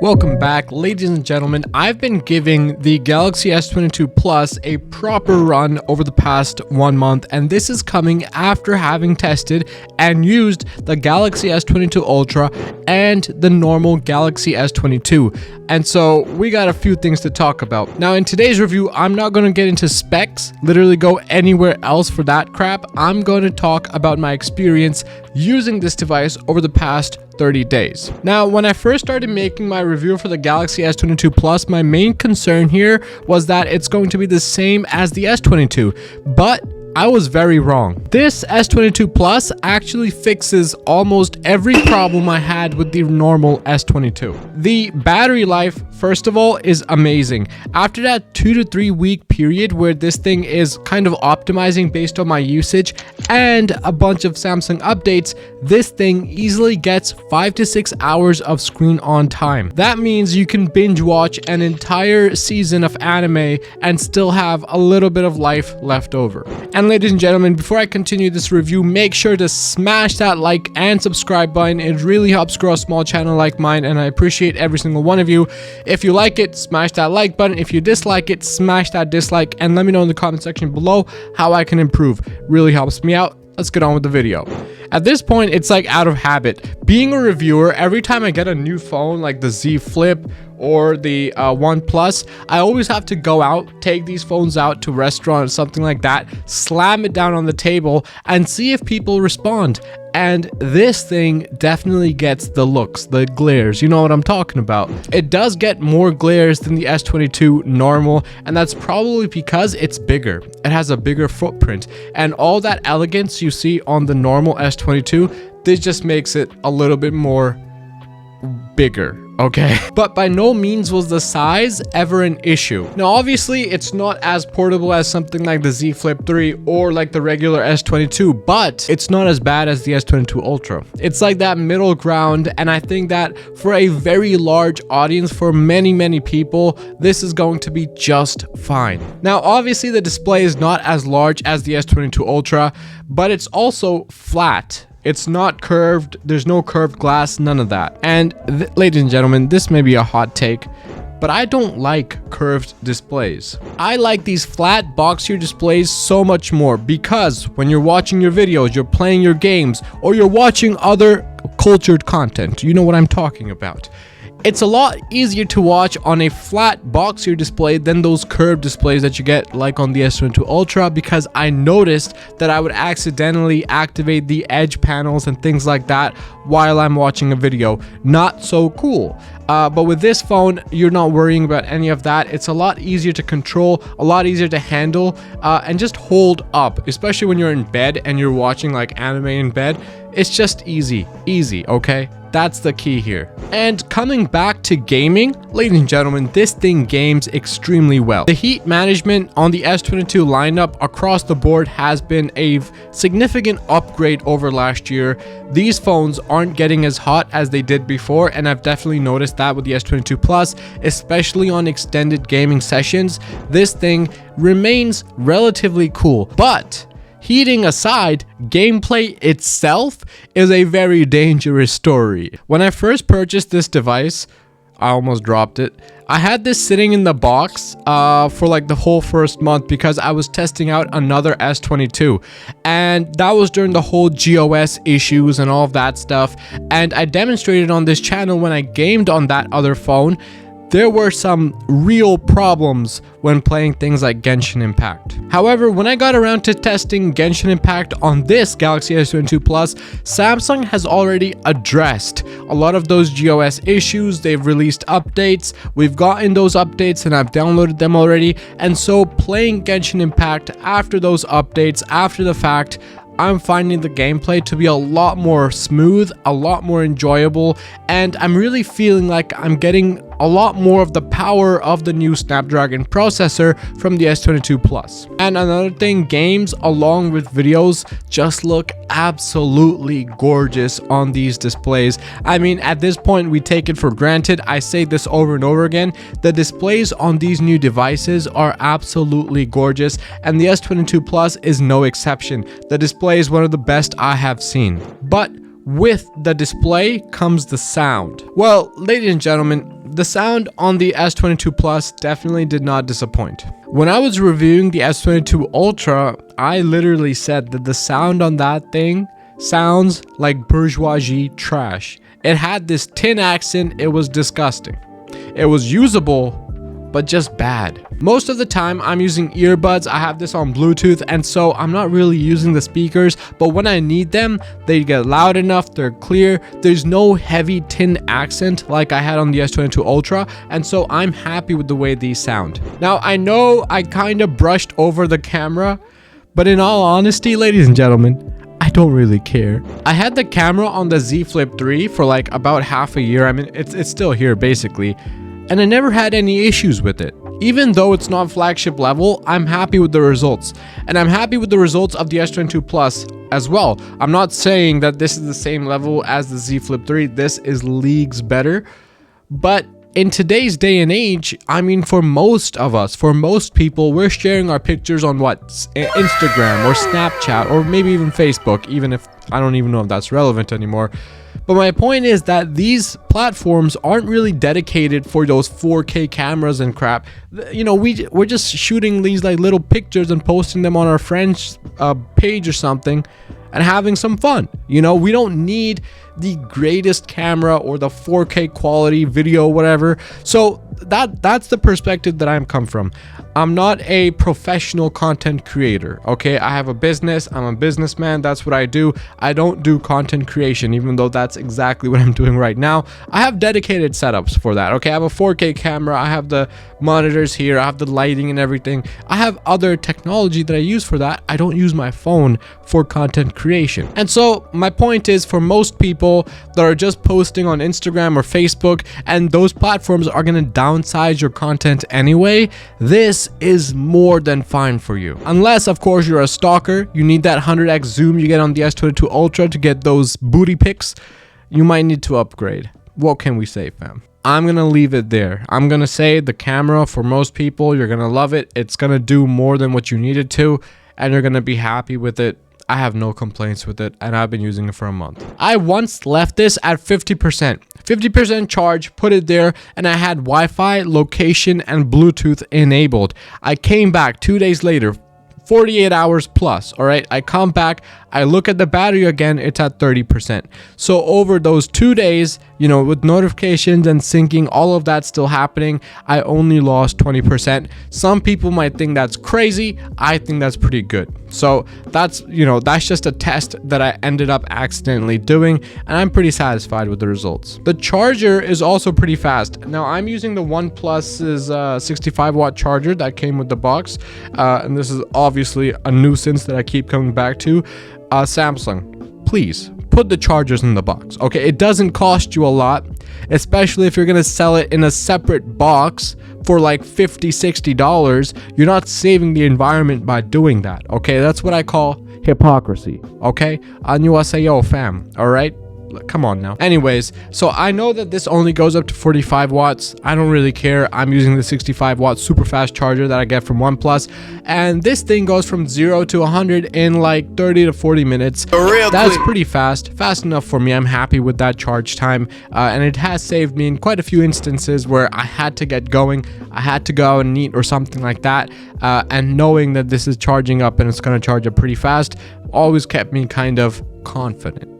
Welcome back, ladies and gentlemen. I've been giving the Galaxy S22 Plus a proper run over the past 1 month, and this is coming after having tested and used the Galaxy S22 Ultra and the normal Galaxy S22. And so we got a few things to talk about. Now in today's review, I'm not going to get into specs, literally go anywhere else for that crap. I'm going to talk about my experience using this device over the past 30 days. Now, when I first started making my review for the Galaxy S22 Plus, my main concern here was that it's going to be the same as the S22, but I was very wrong. This S22 Plus actually fixes almost every problem I had with the normal S22. The battery life, first of all, is amazing. After that 2 to 3 week period where this thing is kind of optimizing based on my usage and a bunch of Samsung updates, this thing easily gets 5 to 6 hours of screen on time. That means you can binge watch an entire season of anime and still have a little bit of life left over. And ladies and gentlemen, before I continue this review, make sure to smash that like and subscribe button. It really helps grow a small channel like mine, and I appreciate every single one of you. If you like it, smash that like button. If you dislike it, smash that dislike, and let me know in the comment section below how I can improve. Really helps me out. Let's get on with the video. At this point, it's like out of habit. Being a reviewer, every time I get a new phone like the Z Flip or the OnePlus, I always have to go out, take these phones out to a restaurant or something like that, slam it down on the table and see if people respond. And this thing definitely gets the looks, the glares, you know what I'm talking about. It does get more glares than the S22 normal, and that's probably because it's bigger. It has a bigger footprint, and all that elegance you see on the normal S22, this just makes it a little bit more bigger, okay? But by no means was the size ever an issue. Now obviously it's not as portable as something like the Z Flip 3 or like the regular S22, but it's not as bad as the S22 Ultra. It's like that middle ground, and I think that for a very large audience, for many people, this is going to be just fine. Now obviously the display is not as large as the S22 Ultra, but it's also flat. It's not curved, there's no curved glass, none of that. And ladies and gentlemen, this may be a hot take, but I don't like curved displays. I like these flat boxier displays so much more because when you're watching your videos, you're playing your games, or you're watching other cultured content, you know what I'm talking about. It's a lot easier to watch on a flat boxier display than those curved displays that you get like on the S22 Ultra, because I noticed that I would accidentally activate the edge panels and things like that while I'm watching a video. Not so cool. But with this phone, you're not worrying about any of that. It's a lot easier to control, a lot easier to handle, and just hold up, especially when you're in bed and you're watching like anime in bed. It's just easy, okay? That's the key here. And coming back to gaming, ladies and gentlemen, this thing games extremely well. The heat management on the S22 lineup across the board has been a significant upgrade over last year. These phones aren't getting as hot as they did before, and I've definitely noticed that with the S22 Plus, especially on extended gaming sessions. This thing remains relatively cool, but heating aside, gameplay itself is a very dangerous story. When I first purchased this device, I almost dropped it. I had this sitting in the box for like the whole first month because I was testing out another S22, and that was during the whole GOS issues and all of that stuff. And I demonstrated on this channel when I gamed on that other phone, there were some real problems when playing things like Genshin Impact. However, when I got around to testing Genshin Impact on this Galaxy S22 Plus, Samsung has already addressed a lot of those GOS issues. They've released updates. We've gotten those updates and I've downloaded them already. And so playing Genshin Impact after those updates, after the fact, I'm finding the gameplay to be a lot more smooth, a lot more enjoyable, and I'm really feeling like I'm getting a lot more of the power of the new Snapdragon processor from the S22 Plus. And another thing, games along with videos just look absolutely gorgeous on these displays. I mean, at this point, we take it for granted. I say this over and over again. The displays on these new devices are absolutely gorgeous, and the S22 Plus is no exception. The display is one of the best I have seen. But with the display comes the sound. Well, ladies and gentlemen, the sound on the S22 Plus definitely did not disappoint. When I was reviewing the S22 Ultra, I literally said that the sound on that thing sounds like bourgeoisie trash. It had this tin accent, it was disgusting. It was usable, but just bad. Most of the time I'm using earbuds. I have this on Bluetooth, and so I'm not really using the speakers, but when I need them, they get loud enough, they're clear, there's no heavy tin accent like I had on the S22 Ultra, and so I'm happy with the way these sound. Now, I know I kind of brushed over the camera, but in all honesty, ladies and gentlemen, I don't really care. I had the camera on the Z Flip 3 for like about half a year. I mean, it's still here basically, and I never had any issues with it. Even though it's not flagship level, I'm happy with the results. And I'm happy with the results of the S22 Plus as well. I'm not saying that this is the same level as the Z Flip 3. This is leagues better. But in today's day and age, I mean, for most of us, for most people, we're sharing our pictures on what? Instagram or Snapchat or maybe even Facebook, even if I don't even know if that's relevant anymore. But my point is that these platforms aren't really dedicated for those 4K cameras and crap. You know, we're just shooting these like little pictures and posting them on our friend's page or something and having some fun. You know, we don't need the greatest camera or the 4K quality video, whatever. So that's the perspective that I'm come from. I'm not a professional content creator, okay? I have a business, I'm a businessman, that's what I do. I don't do content creation, even though that's exactly what I'm doing right now. I have dedicated setups for that, okay? I have a 4K camera, I have the monitors here, I have the lighting and everything. I have other technology that I use for that. I don't use my phone for content creation. And so my point is, for most people that are just posting on Instagram or Facebook, and those platforms are gonna downsize your content anyway, this is more than fine for you. Unless, of course, you're a stalker, you need that 100x zoom you get on the S22 Ultra to get those booty pics, you might need to upgrade. What can we say, fam? I'm gonna leave it there. I'm gonna say the camera, for most people, you're gonna love it. It's gonna do more than what you need it to, and you're gonna be happy with it. I have no complaints with it, and I've been using it for a month. I once left this at 50% charge, put it there, and I had Wi-Fi, location, and Bluetooth enabled. I came back 2 days later, 48 hours plus. All right, I come back, I look at the battery again, it's at 30%. So over those 2 days, you know, with notifications and syncing, all of that still happening, I only lost 20%. Some people might think that's crazy. I think that's pretty good. So that's, you know, that's just a test that I ended up accidentally doing, and I'm pretty satisfied with the results. The charger is also pretty fast. Now I'm using the OnePlus's 65-watt charger that came with the box, and this is obviously a nuisance that I keep coming back to. Samsung, please put the chargers in the box, okay? It doesn't cost you a lot, especially if you're gonna sell it in a separate box for like $50-$60. You're not saving the environment by doing that, okay? That's what I call hypocrisy, okay? Annyeonghaseyo, fam, all right? Come on now. Anyways, so I know that this only goes up to 45 watts. I don't really care. I'm using the 65-watt super fast charger that I get from OnePlus, and this thing goes from 0 to 100 in like 30 to 40 minutes. That's pretty fast enough for me. I'm happy with that charge time, and it has saved me in quite a few instances where I had to get going, I had to go out and eat or something like that, and knowing that this is charging up and it's going to charge up pretty fast always kept me kind of confident.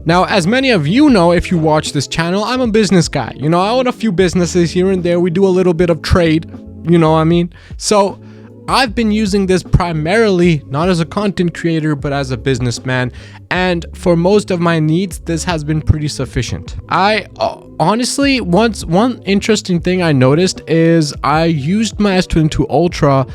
Now, as many of you know, if you watch this channel, I'm a business guy. You know, I own a few businesses here and there. We do a little bit of trade, you know what I mean? So I've been using this primarily not as a content creator, but as a businessman. And for most of my needs, this has been pretty sufficient. I honestly, one interesting thing I noticed is I used my S22 Ultra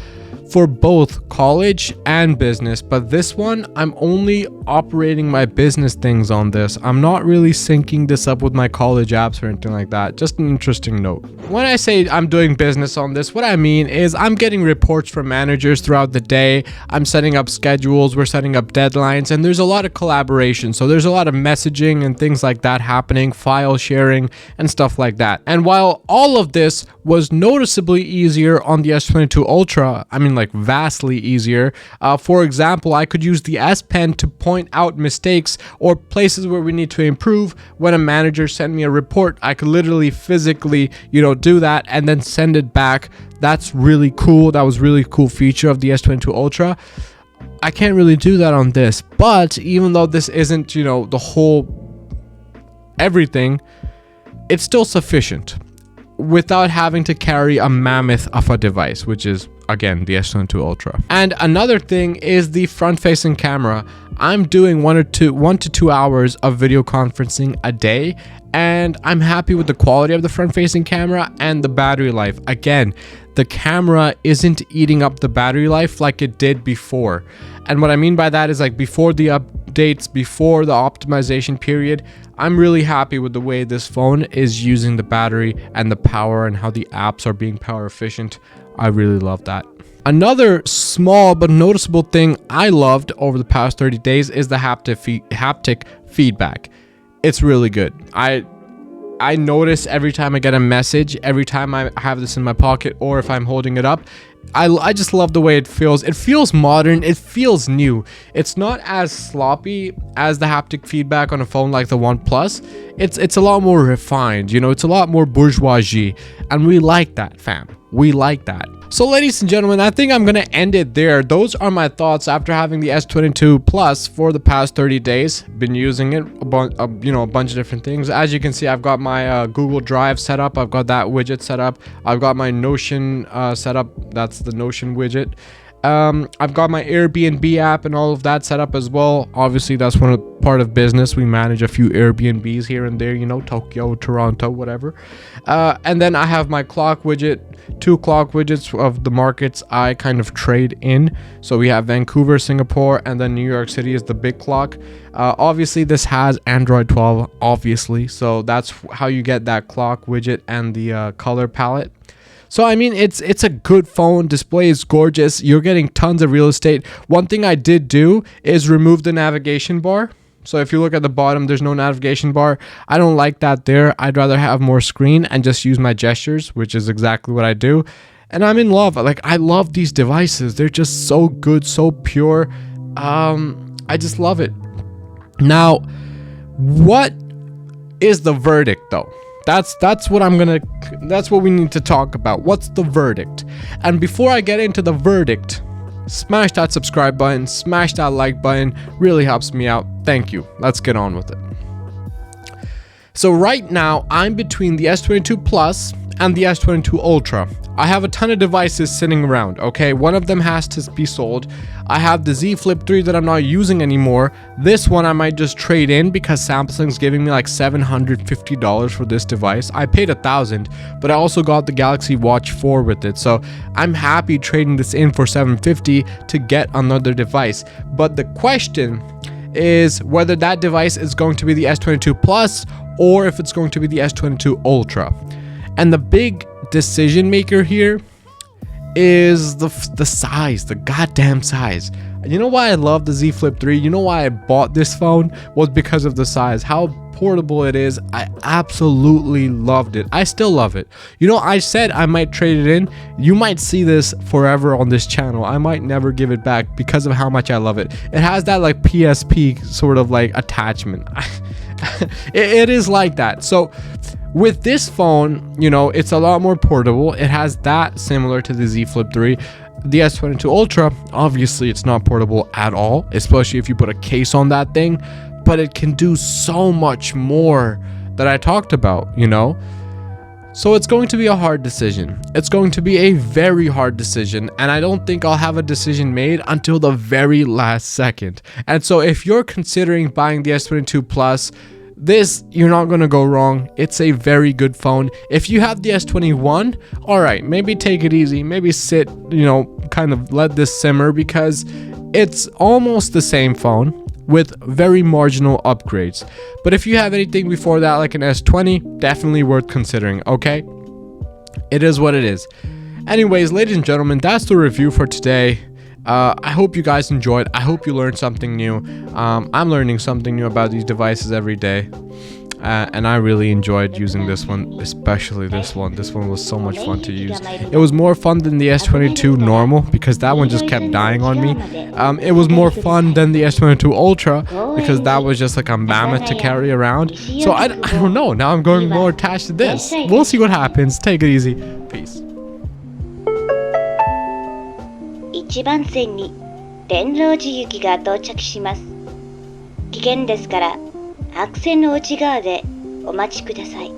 for both college and business, but this one, I'm only operating my business things on this. I'm not really syncing this up with my college apps or anything like that. Just an interesting note. When I say I'm doing business on this, what I mean is I'm getting reports from managers throughout the day. I'm setting up schedules, we're setting up deadlines, and there's a lot of collaboration. So there's a lot of messaging and things like that happening, file sharing and stuff like that. And while all of this was noticeably easier on the S22 Ultra, I mean, like like vastly easier. For example, I could use the S Pen to point out mistakes or places where we need to improve. When a manager sent me a report, I could literally physically, do that and then send it back. That's really cool. That was really cool feature of the S22 Ultra. I can't really do that on this, but even though this isn't, the whole everything, it's still sufficient without having to carry a mammoth of a device, which is again the S22 Ultra. And another thing is the front-facing camera. I'm doing 1 to 2 hours of video conferencing a day, and I'm happy with the quality of the front-facing camera and the battery life. Again, the camera isn't eating up the battery life like it did before. And what I mean by that is like before the updates, before the optimization period, I'm really happy with the way this phone is using the battery and the power and how the apps are being power efficient. I really love that. Another small but noticeable thing I loved over the past 30 days is the haptic feedback. It's really good. I notice every time I get a message, every time I have this in my pocket, or if I'm holding it up, I just love the way it feels. It feels modern. It feels new. It's not as sloppy as the haptic feedback on a phone like the OnePlus. It's a lot more refined. It's a lot more bourgeoisie, and we like that, fam. We like that. So ladies and gentlemen, I think I'm gonna end it there. Those are my thoughts after having the S22 Plus for the past 30 days. Been using it a bunch of different things. As you can see, I've got my Google Drive set up. I've got that widget set up. I've got my Notion set up. That's the Notion widget. I've got my Airbnb app and all of that set up as well. Obviously, that's part of business. We manage a few Airbnbs here and there, Tokyo, Toronto, whatever. And then I have my clock widget, 2 clock widgets of the markets I kind of trade in. So we have Vancouver, Singapore, and then New York City is the big clock. Obviously, this has Android 12, obviously. So that's how you get that clock widget and the color palette. So I mean, it's a good phone. Display is gorgeous. You're getting tons of real estate. One thing I did do is remove the navigation bar. So if you look at the bottom, there's no navigation bar. I don't like that there. I'd rather have more screen and just use my gestures, which is exactly what I do. And I'm in love. Like, I love these devices. They're just so good, so pure. I just love it. Now, what is the verdict though? That's what we need to talk about. What's the verdict? And before I get into the verdict, smash that subscribe button, smash that like button. Really helps me out. Thank you. Let's get on with it. So right now, I'm between the S22 Plus and the S22 Ultra. I have a ton of devices sitting around, okay? One of them has to be sold. I have the Z Flip 3 that I'm not using anymore. This one I might just trade in because Samsung's giving me like $750 for this device. I paid $1,000, but I also got the Galaxy Watch 4 with it. So I'm happy trading this in for $750 to get another device. But the question is whether that device is going to be the S22 Plus or if it's going to be the S22 Ultra. And the big decision maker here is the size, the goddamn size. You know why I love the Z Flip 3? You know why I bought this phone? Was because of the size. How portable it is. I absolutely loved it. I still love it. I said I might trade it in. You might see this forever on this channel. I might never give it back because of how much I love it. It has that like PSP sort of like attachment. it is like that. So with this phone, it's a lot more portable. It has that similar to the Z Flip 3. The S22 Ultra, obviously it's not portable at all, especially if you put a case on that thing, but it can do so much more that I talked about, So it's going to be a hard decision. It's going to be a very hard decision, and I don't think I'll have a decision made until the very last second. And so if you're considering buying the S22 Plus, you're not going to go wrong. It's a very good phone. If you have the S21, all right, maybe take it easy. Maybe sit, kind of let this simmer because it's almost the same phone with very marginal upgrades. But if you have anything before that, like an S20, definitely worth considering, okay? It is what it is. Anyways, ladies and gentlemen, that's the review for today. I hope you guys enjoyed. I hope you learned something new. I'm learning something new about these devices every day. and I really enjoyed using this one, especially this one. This one was so much fun to use. It was more fun than the S22 normal because that one just kept dying on me. It was more fun than the S22 Ultra because that was just like a mammoth to carry around. So I don't know. Now I'm going more attached to this. We'll see what happens. Take it easy. Peace. 1番線に天王寺行きが到着します。危険ですから白線の内側でお待ちください。